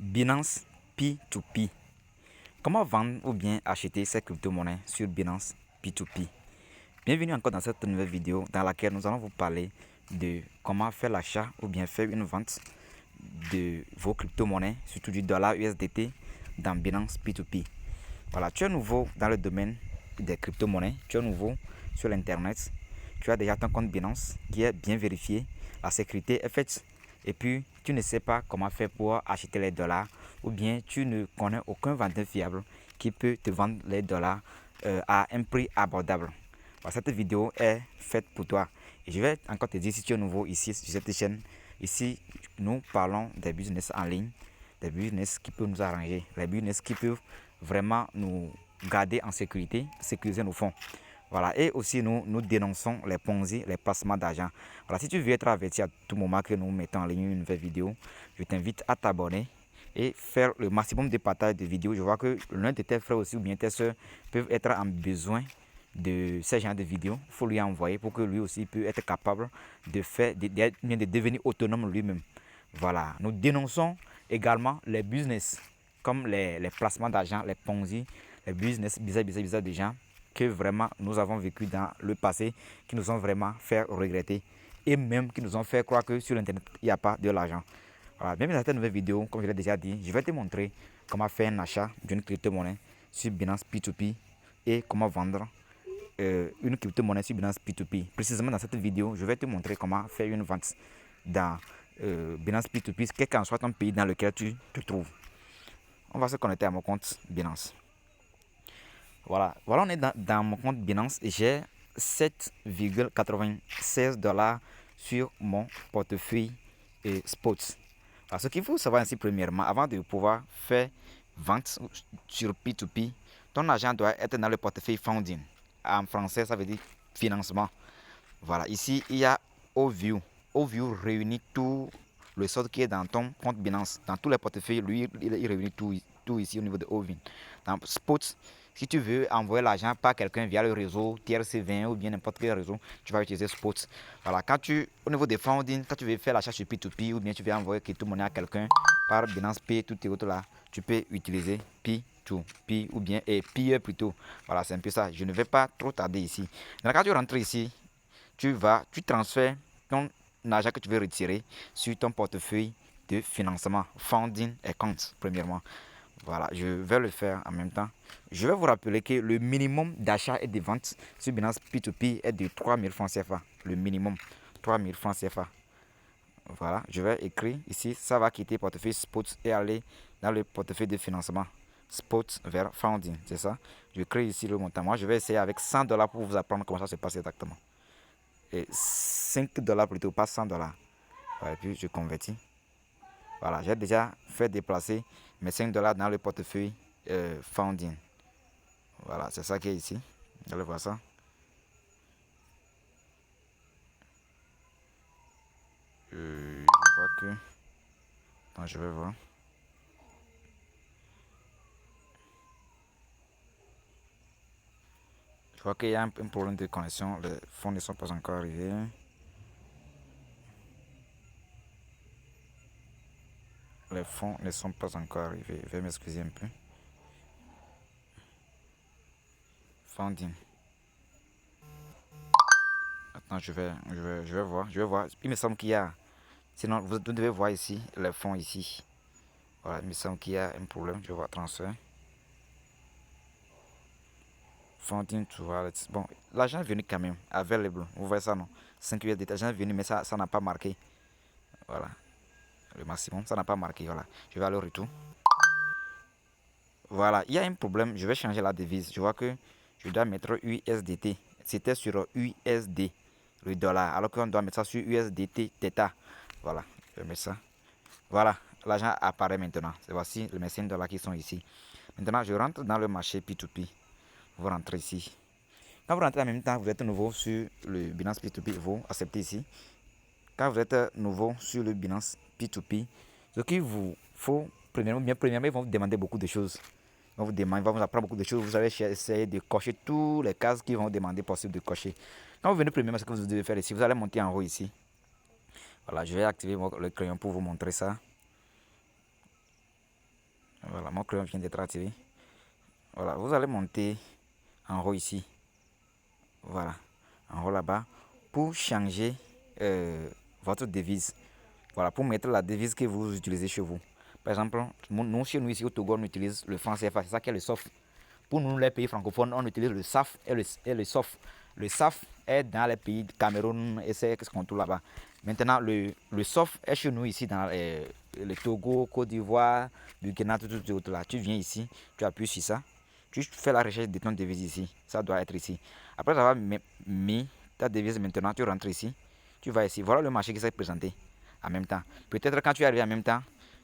Binance P2P. Comment vendre ou bien acheter ces crypto-monnaies sur Binance P2P? Bienvenue encore dans cette nouvelle vidéo dans laquelle nous allons vous parler de comment faire l'achat ou bien faire une vente de vos crypto-monnaies, surtout du dollar USDT dans Binance P2P. Voilà, tu es nouveau dans le domaine des crypto-monnaies, tu es nouveau sur l'internet, tu as déjà ton compte Binance qui est bien vérifié, la sécurité est faite et puis tu ne sais pas comment faire pour acheter les dollars ou bien tu ne connais aucun vendeur fiable qui peut te vendre les dollars à un prix abordable. Voilà, cette vidéo est faite pour toi et je vais encore te dire si tu es nouveau ici sur cette chaîne. Ici, nous parlons des business en ligne, des business qui peuvent nous arranger, les business qui peuvent vraiment nous garder en sécurité, sécuriser nos fonds. Voilà, et aussi nous dénonçons les Ponzi, les placements d'argent. Voilà, si tu veux être averti à tout moment que nous mettons en ligne une nouvelle vidéo, je t'invite à t'abonner et faire le maximum de partage de vidéos. Je vois que l'un de tes frères aussi ou bien tes soeurs peuvent être en besoin de ce genre de vidéos. Il faut lui envoyer pour que lui aussi puisse être capable de faire, de devenir autonome lui-même. Voilà, nous dénonçons également les business comme les placements d'argent, les Ponzi, les business bizarres des gens que vraiment nous avons vécu dans le passé, qui nous ont vraiment fait regretter et même qui nous ont fait croire que sur internet il n'y a pas de l'argent. Voilà, bienvenue dans cette nouvelle vidéo. Comme je l'ai déjà dit, je vais te montrer comment faire un achat d'une crypto-monnaie sur Binance P2P et comment vendre une crypto-monnaie sur Binance P2P. Précisément dans cette vidéo, je vais te montrer comment faire une vente dans Binance P2P, quel qu'en soit ton pays dans lequel tu te trouves. On va se connecter à mon compte Binance. Voilà, on est dans mon compte Binance et j'ai 7,96 $ sur mon portefeuille spot. Alors, ce qu'il faut savoir ici premièrement, avant de pouvoir faire vente sur P2P, ton argent doit être dans le portefeuille funding. En français, ça veut dire financement. Voilà, ici, il y a Overview. Overview réunit tout le solde qui est dans ton compte Binance. Dans tous les portefeuilles, lui, il réunit tout ici au niveau de Overview. Dans Spot, si tu veux envoyer l'argent par quelqu'un via le réseau TRC20 ou bien n'importe quel réseau, tu vas utiliser Spot. Voilà, au niveau des funding, quand tu veux faire l'achat sur P2P ou bien tu veux envoyer crypto-monnaie à quelqu'un par Binance Pay, tout et autres là, tu peux utiliser P2P ou bien P plutôt. Voilà, c'est un peu ça. Je ne vais pas trop tarder ici. Donc, quand tu rentres ici, tu transfères ton argent que tu veux retirer sur ton portefeuille de financement, funding account, premièrement. Voilà, je vais le faire en même temps. Je vais vous rappeler que le minimum d'achat et de vente sur Binance P2P est de 3000 francs CFA. Le minimum, 3000 francs CFA. Voilà, je vais écrire ici, ça va quitter portefeuille spot et aller dans le portefeuille de financement. Spot vers funding, c'est ça. Je crée ici le montant. Moi, je vais essayer avec 100 $ pour vous apprendre comment ça se passe exactement. Et 5 $ plutôt, pas 100 $. Voilà, et puis je convertis. Voilà, j'ai déjà fait déplacer mes 5 $ dans le portefeuille funding. Voilà, c'est ça qui est ici. Vous allez voir ça. Je vois que... Attends, je vais voir. Je vois qu'il y a un problème de connexion. Les fonds ne sont pas encore arrivés. Les fonds ne sont pas encore arrivés. Je vais m'excuser un peu. Funding. Attends, je vais voir. Il me semble qu'il y a... Sinon, vous devez voir ici, les fonds ici. Voilà, il me semble qu'il y a un problème. Je vois transfert. Funding to wallet. Bon, l'argent est venu quand même. Available. Vous voyez ça, non? 5 USDT. L'argent est venu, mais ça n'a pas marqué. Voilà. Le maximum, ça n'a pas marqué. Voilà. Je vais aller au retour. Voilà. Il y a un problème. Je vais changer la devise. Je vois que je dois mettre USDT. C'était sur USD, le dollar. Alors qu'on doit mettre ça sur USDT Theta. Voilà. Je vais mettre ça. Voilà. L'argent apparaît maintenant. Voici les 5 $ qui sont ici. Maintenant, je rentre dans le marché P2P. Vous rentrez ici. Quand vous rentrez en même temps, vous êtes nouveau sur le Binance P2P, vous acceptez ici. Quand vous êtes nouveau sur le Binance P2P, ce qu'il vous faut, premièrement, ils vont vous demander beaucoup de choses. Ils vont vous apprendre beaucoup de choses. Vous allez essayer de cocher tous les cases qu'ils vont vous demander possible de cocher. Quand vous venez premièrement, ce que vous devez faire ici, vous allez monter en haut ici. Voilà, je vais activer le crayon pour vous montrer ça. mon crayon vient d'être activé. Voilà, vous allez monter en haut ici. Voilà, en haut là-bas. Pour changer votre devise. Voilà, pour mettre la devise que vous utilisez chez vous. Par exemple, nous chez nous ici au Togo, on utilise le franc CFA, c'est ça qui est le SOF. Pour nous, les pays francophones, on utilise le SAF et le SOF. Le SAF est dans les pays de Cameroun et c'est ce qu'on trouve là-bas. Maintenant, le SOF est chez nous ici dans le Togo, Côte d'Ivoire, Burkina, tout là. Tu viens ici, tu appuies sur ça, tu fais la recherche de ton devise ici. Ça doit être ici. Après avoir mis ta devise, maintenant, tu rentres ici. Tu vas ici. Voilà le marché qui s'est présenté en même temps. Peut-être quand tu arrives en même temps,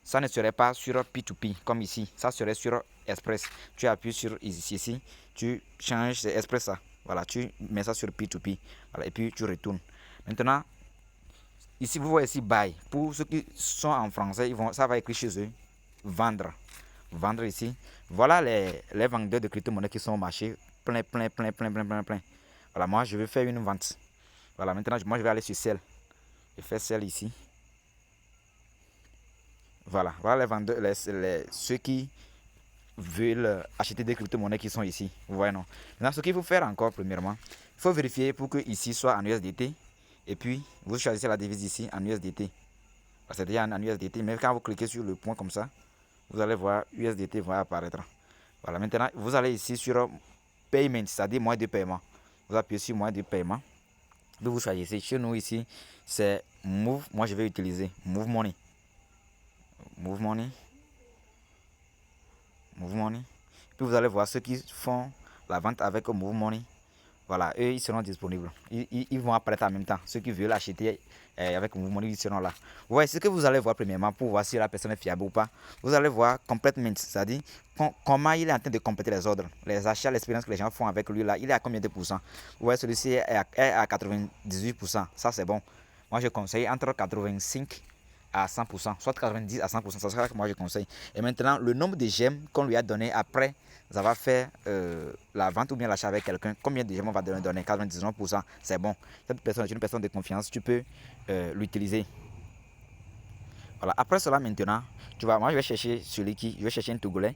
ça ne serait pas sur P2P comme ici. Ça serait sur Express. Tu appuies sur ici, tu changes, c'est Express ça. Voilà, tu mets ça sur P2P. Voilà, et puis tu retournes. Maintenant, ici vous voyez ici buy. Pour ceux qui sont en français, ça va écrire chez eux vendre. Vendre ici. Voilà les vendeurs de crypto-monnaies qui sont au marché. Plein. Voilà, moi je vais faire une vente. Voilà, maintenant moi je vais aller sur Sell. Je fais Sell ici. Voilà les vendeurs, ceux qui veulent acheter des crypto-monnaies qui sont ici. Vous voyez, non? Maintenant, ce qu'il faut faire encore, premièrement, il faut vérifier pour que ici soit en USDT. Et puis, vous choisissez la devise ici en USDT. C'est déjà en USDT, mais quand vous cliquez sur le point comme ça, vous allez voir USDT va apparaître. Voilà, maintenant, vous allez ici sur Payment, c'est-à-dire moyen de paiement. Vous appuyez sur moyen de paiement. Vous choisissez. Chez nous ici, c'est Move. Moi, je vais utiliser Move Money. Move Money. Puis vous allez voir ceux qui font la vente avec Move Money. Voilà, eux ils seront disponibles. Ils vont apparaître en même temps. Ceux qui veulent acheter avec Move Money, ils seront là. Vous voyez ce que vous allez voir premièrement pour voir si la personne est fiable ou pas. Vous allez voir Complètement, c'est-à-dire comment il est en train de compléter les ordres, les achats, l'expérience que les gens font avec lui là. Il est à combien de pourcents? Vous voyez, celui-ci est à 98%. Ça c'est bon. Moi je conseille entre 85 à 100%, soit 90 à 100%, c'est ça que moi je conseille. Et maintenant, le nombre de gemmes qu'on lui a donné après avoir fait la vente ou bien l'achat avec quelqu'un, combien de gemmes on va donner? 99%, c'est bon. Cette personne est une personne de confiance, tu peux l'utiliser. Voilà, après cela maintenant, tu vois, moi je vais chercher je vais chercher un Togolais.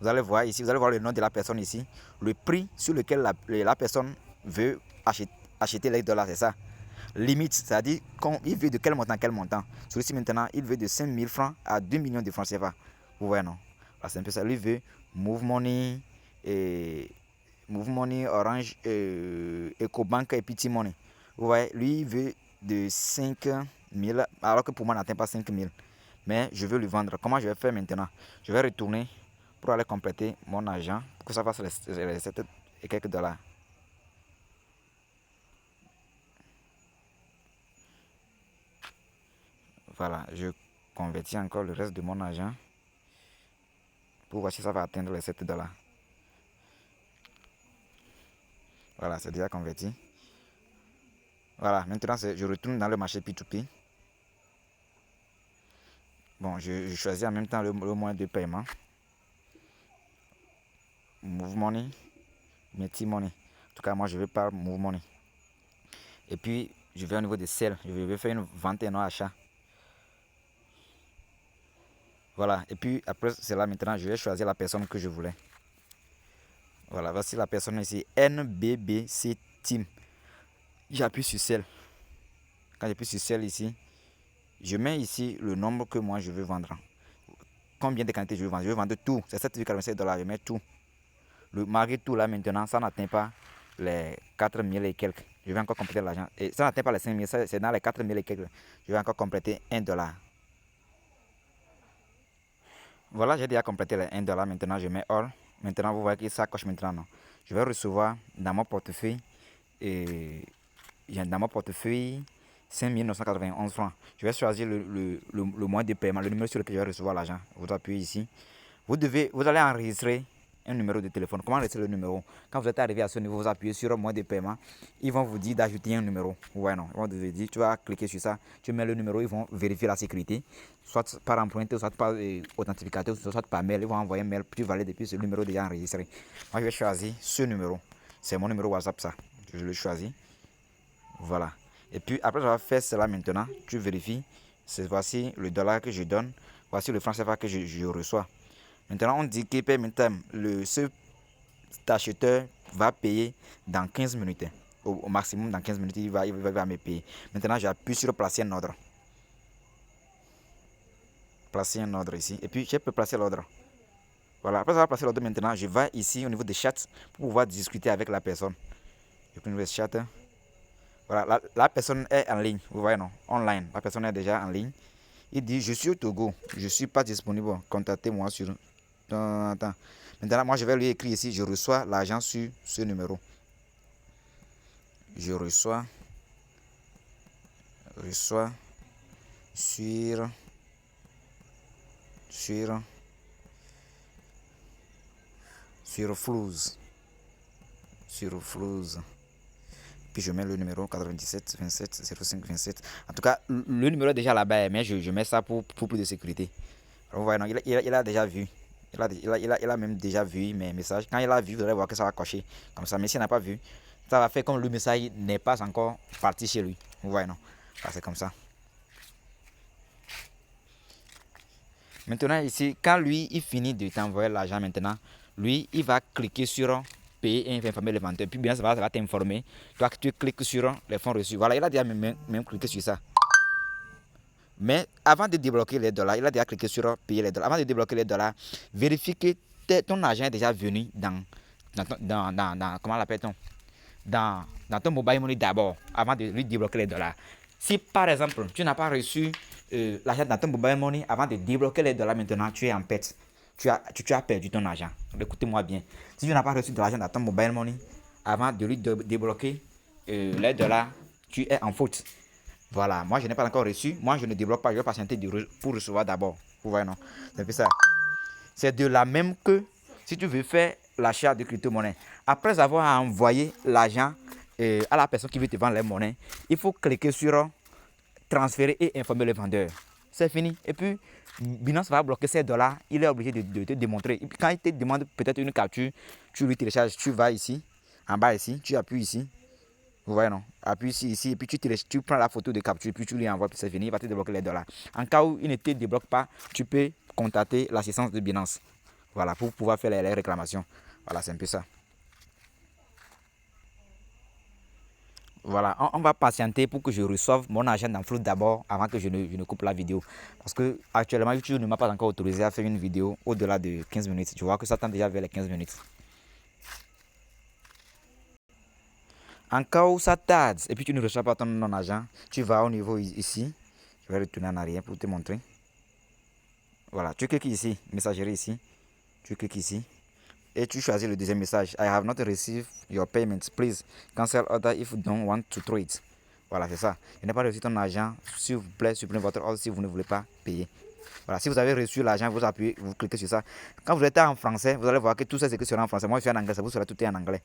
Vous allez voir ici, vous allez voir le nom de la personne ici, le prix sur lequel la personne veut acheter les dollars, c'est ça. Limite, c'est-à-dire il veut de quel montant. Celui-ci maintenant, il veut de 5 000 francs à 2 millions de francs CFA. Vous voyez, non? C'est un peu ça. Lui veut Move Money, Orange, EcoBank et Petit Money. Vous voyez, lui il veut de 5 000, alors que pour moi, il n'atteint pas 5 000. Mais je veux lui vendre. Comment je vais faire maintenant? Je vais retourner pour aller compléter mon argent, pour que ça fasse les 7 et quelques dollars. Voilà, je convertis encore le reste de mon argent pour voir si ça va atteindre les 7 dollars. Voilà, c'est déjà converti. Voilà, maintenant je retourne dans le marché P2P. Bon, je choisis en même temps le moyen de paiement. Move Money, Meti Money. En tout cas, moi je vais par Move Money. Et puis, je vais au niveau de Sell. Je vais faire une vente et non achat. Voilà, et puis après cela, maintenant, je vais choisir la personne que je voulais. Voilà, voici la personne ici, NBBC Team. J'appuie sur Sell. Quand j'appuie sur Sell ici, je mets ici le nombre que moi je veux vendre. Combien de quantités je veux vendre? Je veux vendre tout. C'est 7,87 $. Je mets tout. Malgré tout là maintenant, ça n'atteint pas les 4 000 et quelques. Je vais encore compléter l'argent. Et ça n'atteint pas les 5 000, c'est dans les 4 000 et quelques. Je vais encore compléter 1 $. Voilà, j'ai déjà complété les 1 $. Maintenant, je mets All. Maintenant, vous voyez que ça coche maintenant. Non. Je vais recevoir dans mon portefeuille. Et dans mon portefeuille 5 991 francs. Je vais choisir le moyen de paiement, le numéro sur lequel je vais recevoir l'argent. Vous appuyez ici. Vous allez enregistrer un numéro de téléphone. Comment enregistrer le numéro? Quand vous êtes arrivé à ce niveau, vous appuyez sur le moyen de paiement. Ils vont vous dire d'ajouter un numéro. Ouais, non. Ils vont vous dire, tu vas cliquer sur ça. Tu mets le numéro, ils vont vérifier la sécurité. Soit par empreinte, soit par authentificateur, soit par mail. Ils vont envoyer un mail. Tu valides depuis ce numéro déjà enregistré. Moi, je vais choisir ce numéro. C'est mon numéro WhatsApp, ça. Je le choisis. Voilà. Et puis après avoir fait cela maintenant, tu vérifies. Voici le dollar que je donne. Voici le franc CFA que je reçois. Maintenant, on dit que payment time, ce acheteur va payer dans 15 minutes. Au maximum, dans 15 minutes, il va me payer. Maintenant, j'appuie sur placer un ordre. Placer un ordre ici. Et puis, je peux placer l'ordre. Voilà, après avoir placé l'ordre, maintenant, je vais ici au niveau des chats pour pouvoir discuter avec la personne. Je peux le chat. Voilà, la personne est en ligne. Vous voyez, non? Online. La personne est déjà en ligne. Il dit, je suis au Togo. Je ne suis pas disponible. Contactez-moi sur... Attends. Maintenant, moi, je vais lui écrire ici. Je reçois l'argent sur ce numéro. Je reçois sur Flouz. Sur Flouz. Puis je mets le numéro 97 27 05 27. En tout cas, le numéro est déjà là-bas, mais je mets ça pour plus de sécurité. Alors, vous voyez, non, il a déjà vu. Il a même déjà vu mes messages. Quand il a vu, vous allez voir que ça va cocher comme ça. Mais s'il n'a pas vu, ça va faire comme le message n'est pas encore parti chez lui. Vous voyez, non? C'est comme ça. Maintenant, ici, quand lui, il finit de t'envoyer l'argent maintenant, lui, il va cliquer sur payer et informer le vendeur. Puis bien, ça va t'informer. Toi, tu cliques sur les fonds reçus. Voilà, il a déjà même cliqué sur ça. Mais avant de débloquer les dollars, il a déjà cliqué sur payer les dollars. Avant de débloquer les dollars, vérifie que ton argent est déjà venu dans comment l'appelle-t-on? Dans ton mobile money d'abord, avant de lui débloquer les dollars. Si par exemple, tu n'as pas reçu l'argent dans ton mobile money avant de débloquer les dollars, maintenant tu es en perte. Tu as perdu ton argent. Écoutez-moi bien. Si tu n'as pas reçu de l'argent dans ton mobile money avant de lui débloquer les dollars, tu es en faute. Voilà, moi je n'ai pas encore reçu. Moi je ne débloque pas, je vais patienter pour recevoir d'abord. Vous voyez, non? C'est un peu ça. C'est de la même que si tu veux faire l'achat de crypto-monnaie. Après avoir envoyé l'argent à la personne qui veut te vendre les monnaies, il faut cliquer sur transférer et informer le vendeur. C'est fini. Et puis, Binance va bloquer ces dollars. Il est obligé de te démontrer. Et puis, quand il te demande peut-être une capture, tu lui télécharges. Tu vas ici, en bas ici, tu appuies ici. Vous voyez, non? Appuie ici, et puis tu prends la photo de capture, puis tu lui envoies, puis c'est fini. Il va te débloquer les dollars. En cas où il ne te débloque pas, tu peux contacter l'assistance de Binance. Voilà, pour pouvoir faire les réclamations. Voilà, c'est un peu ça. Voilà, on va patienter pour que je reçoive mon argent dans Flouz d'abord avant que je ne coupe la vidéo. Parce que actuellement, YouTube ne m'a pas encore autorisé à faire une vidéo au-delà de 15 minutes. Tu vois que ça tend déjà vers les 15 minutes. En cas où ça tarde et puis tu ne reçois pas ton argent, tu vas au niveau ici. Je vais retourner en arrière pour te montrer. Voilà, tu cliques ici, messagerie ici. Tu cliques ici. Et tu choisis le deuxième message. I have not received your payment. Please cancel order if you don't want to trade. Voilà, c'est ça. Je n'ai pas reçu ton argent. S'il vous plaît, supprimez votre ordre si vous ne voulez pas payer. Voilà, si vous avez reçu l'argent, vous appuyez, vous cliquez sur ça. Quand vous êtes en français, vous allez voir que tout ça c'est que sera en français. Moi, je suis en anglais, ça vous sera tout en anglais.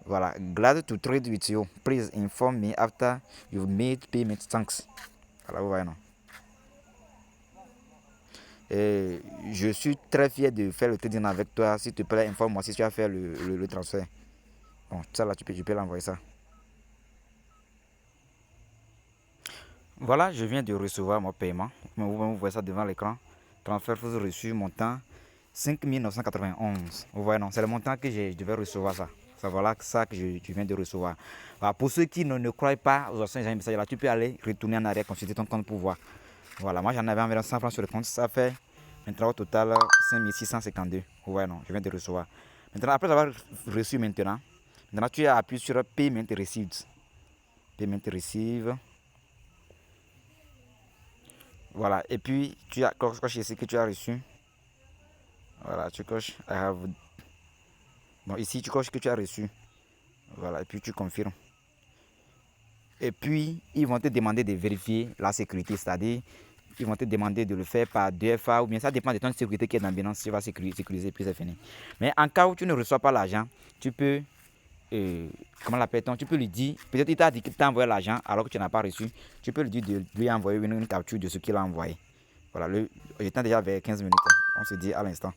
Voilà, glad to trade with you. Please inform me after you've made payment. Thanks. Voilà, vous voyez, non? Et je suis très fier de faire le trading avec toi. S'il te plaît, informe-moi si tu as fait le transfert. Bon, ça là, tu peux l'envoyer ça. Voilà, je viens de recevoir mon paiement. Vous voyez ça devant l'écran. Transfert reçu, montant 5 991. Vous voyez, non? C'est le montant que je devais recevoir ça. Ça voilà ça que je viens de recevoir. Voilà, pour ceux qui ne croient pas aux anciens messages là, tu peux aller retourner en arrière, consulter ton compte pour voir. Voilà, moi j'en avais environ 100 francs sur le compte. Ça fait maintenant au total 5652. Ouais, non, je viens de recevoir. Maintenant, après avoir reçu maintenant tu as appuyé sur Payment Received. Payment Received. Voilà, et puis tu as coché ici que tu as reçu. Voilà, tu coches I have. Bon, ici tu coches que tu as reçu. Voilà, et puis tu confirmes. Et puis, ils vont te demander de vérifier la sécurité, c'est-à-dire ils vont te demander de le faire par 2FA ou bien ça dépend de ton sécurité qui est dans Binance, tu vas sécuriser puis c'est fini. Mais en cas où tu ne reçois pas l'argent, tu peux, comment l'appelle-t-on, tu peux lui dire, peut-être il t'a dit qu'il t'a envoyé l'argent alors que tu n'as pas reçu, tu peux lui dire de lui envoyer une capture de ce qu'il a envoyé. Voilà, il est déjà vers 15 minutes, on se dit à l'instant.